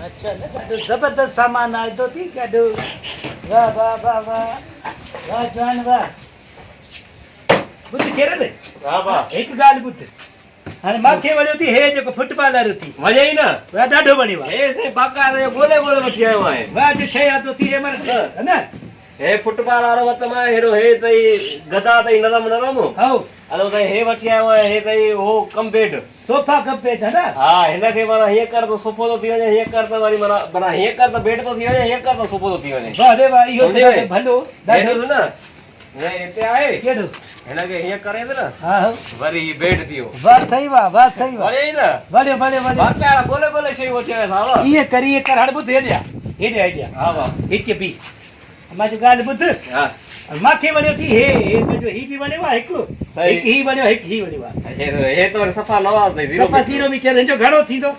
अच्छा न ॾाढो ज़बरदस्त सामान आयो थी ॾाढो वाह वाह वाह वाह वाह जान वाह ॿुध केर रे हा वाह हिकु ॻाल्हि ॿुध हाणे मूंखे वणियो थी हे जेको फुटबॉल वारो थी वणे ई न वाह ॾाढो वणियो आहे हे से बाक़ाइदा ॻोल्हे ॻोल्हे वठी आयो आहियां वाह जो शइ आयो थी हे मन है न हे फुटबॉल वारो वत मां हेड़ो हे तई गदा तई नरम नरम हाउ हलो तई हे वठी आयो आहियां हे तई हो कम बेड सोफा कप पेट है न हा हिनखे माना हीअं कर त सोफ़ो थो थी वञे हीअं कर त वरी माना हीअं कर त बेड थो थी वञे हीअं कर त सोफ़ो थो थी वञे वाह रे वाह इहो सम्झी त वई? भलो हेॾो ॾाढो न हे हिते आहे केॾो हिनखे हीअं करे थो न हा हा वरी बेड थी वियो वाह सही वाह वाह सही वाह वणे ई न वड़ियो वड़ियो वड़ियो बाक़ाइदा ॻोल्हे ॻोल्हे शयूं वठी आया साहब ईअं कर हाणे ॿुध हेॾिया हेॾिया हा वाह हिते बि मां जो ॻाल्हि ॿुध हा मूंखे वणियो थी हे पंहिंजो ही बि वणियो आहे हिकु सही। हिकु ही वणियो हिकु ही वणियो आहे हे त वरी सफ़ा नवां अथई ज़ीरो सफ़ा जीरो बि केरु हिनजो घणो थींदो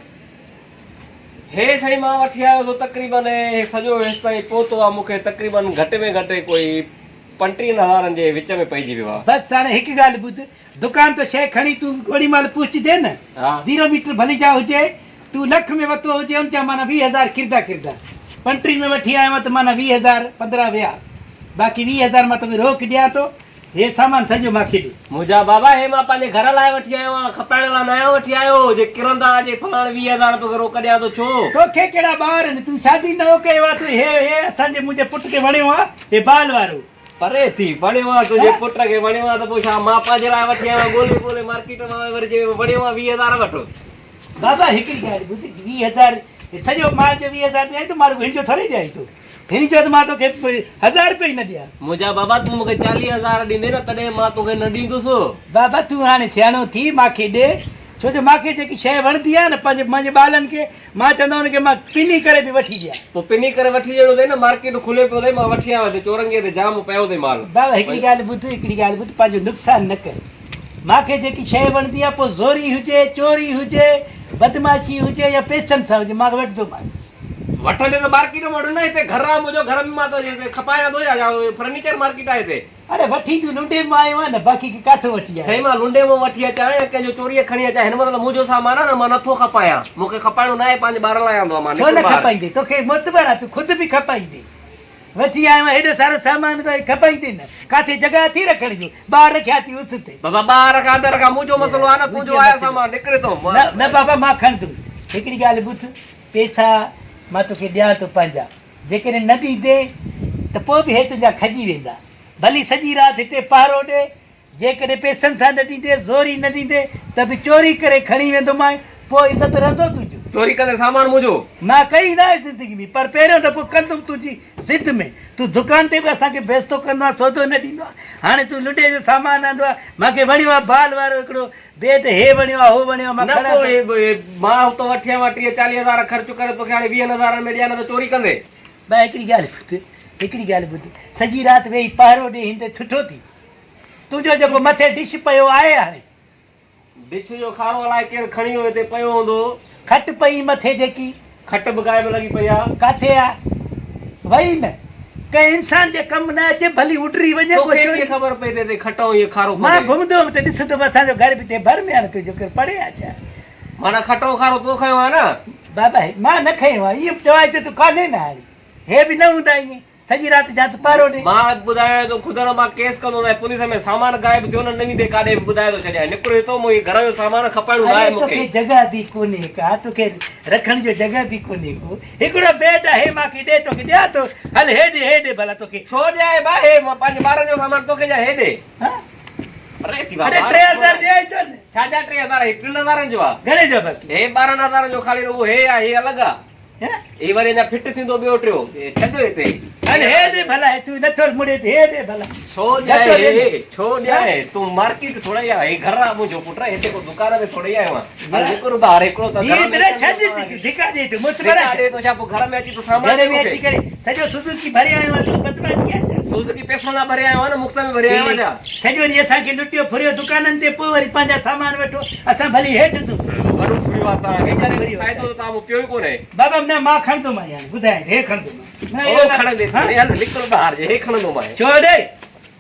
हे साईं मां वठी आयो तो तक़रीबन हे सॼो हेसि ताईं पहुतो आहे मूंखे तक़रीबन घटि में घटि कोई 35,000 जे विच में पइजी वियो आहे बसि हाणे हिकु ॻाल्हि ॿुध दुकान तो शइ खणी तूं ओॾी महिल पहुचदे न हा 0 मीटर भली जा हुजे तूं लख में वरितो हुजे उन जा माना 20,000 किरदा किरदा 35 में वठी आयो त माना 20,000 15 विया बाक़ी 20,000 मां तोखे रोक ॾियां थो हे सामान सॼो मूंखे ॾे मुंहिंजा बाबा हे मां पंहिंजे घर लाइ वठी आयो आहियां खपाइण लाइ न आयो वठी आयो जे किरंदा जे फलाण 20,000 तोखे रोक ॾियां थो छो तोखे कहिड़ा ॿार आहिनि तूं शादी न हो कयो आहे तूं हे असांजे मुंहिंजे पुट खे वणियो आहे हे बाल वारो परे थी वणियो आहे तुंहिंजे पुट खे वणियो आहे त पोइ छा मां पंहिंजे लाइ वठी आयो ॻोल्हे ॻोल्हे मार्केट मां वरी जे वणियो आहे 20,000 वठो बाबा हिकिड़ी ॻाल्हि ॿुध 20,000 सॼो माल जो 20,000 ॾियां थो मां हिनजो थोरी ॾियां थो हिन जो त मां तोखे 1,000 रुपया ई न ॾियां मुंहिंजा बाबा तूं मूंखे 40,000 ॾींदे न तॾहिं मां तोखे न ॾींदुसि बाबा तूं हाणे सियाणो थी मूंखे ॾे छो जो मूंखे जेकी शइ वणंदी आहे न पंहिंजे मुंहिंजे ॿारनि खे मां चवंदो हुनखे मां पिनी करे बि वठी ॾियां पोइ पिनी करे वठी ॾियणो अथई न मार्केट खुले पियो अथई मां वठी आयो चौरंगीअ ते जाम पियो अथई माल बाबा हिकिड़ी ॻाल्हि ॿुध पंहिंजो नुक़सानु न कर मूंखे जेकी शइ वणंदी आहे पोइ ज़ोरी हुजे चोरी हुजे बदमाशी हुजे या पैसनि सां हुजे मां वठंदोमांसि वठंदे त मार्केट में वठो न हिते घर आहे मुंहिंजो घर में मां तो खपायां थो या फर्नीचर मार्केट आहे हिते अरे वठी तूं लुंडे मां आयो आहे न बाक़ी किथां वठी आहे साईं मां लुंडे मां वठी अचां या कंहिंजो चोरीअ खणी अचां हिन मतिलबु मुंहिंजो सामान आहे न मां नथो खपायां मूंखे खपाइणो न आहे पंहिंजे ॿार लाइ आंदो आहे मां छो न खपाईंदे तोखे मुतबर आहे तूं ख़ुदि बि खपाईंदे वठी आयो आहे हेॾो सारो सामान खपाईंदे न किथे जॻह थी रखण जो ॿार रखिया थी उस ते बाबा ॿार रखा अंदरि रखा मुंहिंजो मसलो आहे न तुंहिंजो आहे सामान निकिरे थो न बाबा मां खणंदुमि हिकिड़ी ॻाल्हि ॿुध पैसा मां तोखे ॾियां थो पंहिंजा जेकॾहिं न ॾींदे त पोइ बि हे तुंहिंजा खजी वेंदा भली सॼी राति हिते पहरो ॾे जेकॾहिं पैसनि सां न ॾींदे ज़ोरी न ॾींदे त बि चोरी करे खणी वेंदोमांइ पोइ इज़त रहंदो तुंहिंजो चोरी कंदे सामान मुंहिंजो मां कई न आहे ज़िंदगी में पर पहिरियों दफ़ो कंदुमि तुंहिंजी ज़िद में तूं दुकान ते बि असांखे बेस्तो कंदो आहे सौदो न ॾींदो आहे हाणे तूं लुंडे जो सामान आंदो आहे मूंखे वणियो आहे बाल वारो हिकिड़ो बेड हे वणियो आहे हो वणियो आहे मां मां हुतो वठी आयो 30-40,000 ख़र्च करे तोखे हाणे 20,000 में ॾियां न त चोरी कंदे भाई हिकिड़ी ॻाल्हि ॿुध सॼी राति वेही पहरो ॾे हिन ते सुठो थी तुंहिंजो जेको मथे डिश पियो आहे हाणे डिश जो खारो अलाए केरु खणी वियो हिते पियो हूंदो खट पई मथे जेकी खट बि लॻी पई आहे किथे आहे वई न कंहिं इंसान जे कमु न अचे भली उडरी वञे ख़बर पई थिए खटो इहो खारो मां घुमंदो हुअमि त ॾिसंदो असांजो घर बि थिए भर में आहे तुंहिंजो केरु पढ़े आहे छा माना खटो खारो तो खयो आहे न बाबा मां न खयो आहे इहो चवाए त तूं कान्हे न हाणे हे बि न हूंदा ईअं सॼी राति जा तूं पारो ॾे मां ॿुधायां थो ख़ुदि मां केस कंदो आहियां पुलिस में सामान गायब थियो न नवी दे काॾे बि ॿुधाए थो छॾियां निकिरे थो मुंहिंजे घर जो सामान खपाइणो न आहे मूंखे जॻह बि कोन्हे का तोखे रखण जो जॻह बि कोन्हे को हिकिड़ो बेड आहे मूंखे ॾे तोखे ॾियां थो हल हेॾे भला तोखे छो ॾियां भाउ हे मां पंहिंजे ॿारनि जो सामान तोखे ॾियां हेॾे अरे 3,000 ॾियां थो न छाजा 3,000 3,000 जो आहे घणे जो बाक़ी हे 12,000 जो ख़ाली रुगो हे आहे हे अलॻि आहे ई वरी अञा फिट थींदो ॿियो टियों छॾो हिते हल हेॾे भला तूं नथो मुड़े हेॾे भला छो ॾियां तूं मार्केट थोड़ा ई आहे घर आहे मुंहिंजो पुट हिते को दुकान में थोड़ी आयो आहियां हिकिड़ो ॿार हिकिड़ो घर में अची तूं सामान सॼो सुज़ुकी भरे आयो आहे सुज़ुकी पैसो न भरे आयो आहे न मुफ़्त में भरे आयो आहियां सॼो ॾींहुं असांखे लुटियो फुरियो दुकाननि ते पोइ वरी पंहिंजा सामान वठो असां भली हेठि पियो ई कोन्हे बाबा न मां खणंदोमांइ हाणे ॿुधाए हे खणंदोमांइ छो ॾे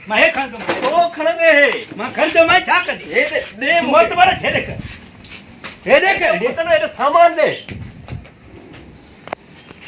मां हे खणंदोमांइ छा कॾहिं हेॾे कर सामान ॾे